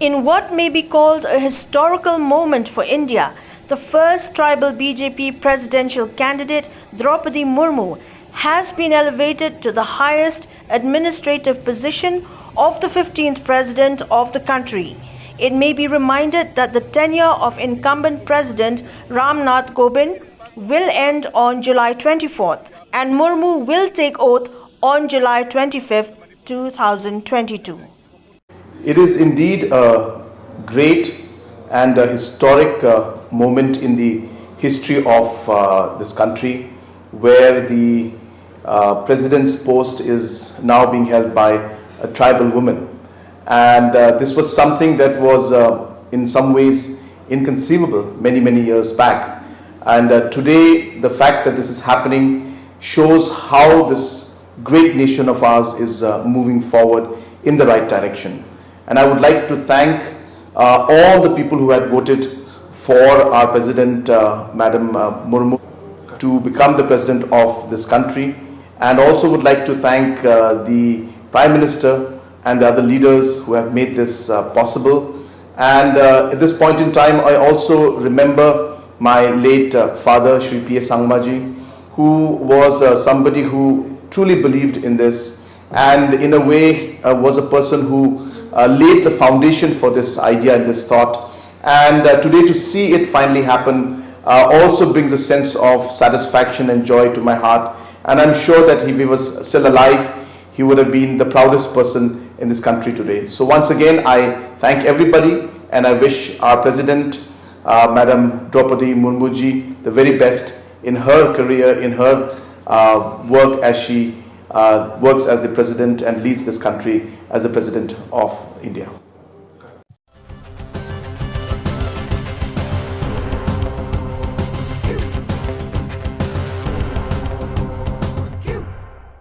In what may be called a historical moment for India, the first tribal BJP presidential candidate, Droupadi Murmu, has been elevated to the highest administrative position of the 15th president of the country. It may be reminded that the tenure of incumbent President Ram Nath Kovind will end on July 24th and Murmu will take oath on July 25th, 2022. It is indeed a great and a historic moment in the history of this country, where the president's post is now being held by a tribal woman. And this was something that was in some ways inconceivable many years back. And today, the fact that this is happening shows how this great nation of ours is moving forward in the right direction. And I would like to thank all the people who had voted for our President, Madam Murmu, to become the President of this country. And also would like to thank the Prime Minister and the other leaders who have made this possible. And at this point in time, I also remember my late father, Shri P.S. Sangmaji, who was somebody who truly believed in this, and in a way was a person who laid the foundation for this idea and this thought. And today, to see it finally happen also brings a sense of satisfaction and joy to my heart. And I'm sure that if he was still alive, he would have been the proudest person in this country today. So once again, I thank everybody, and I wish our President, Madam Droupadi Murmu ji, the very best in her career, in her work as she works as the President and leads this country as the President of India.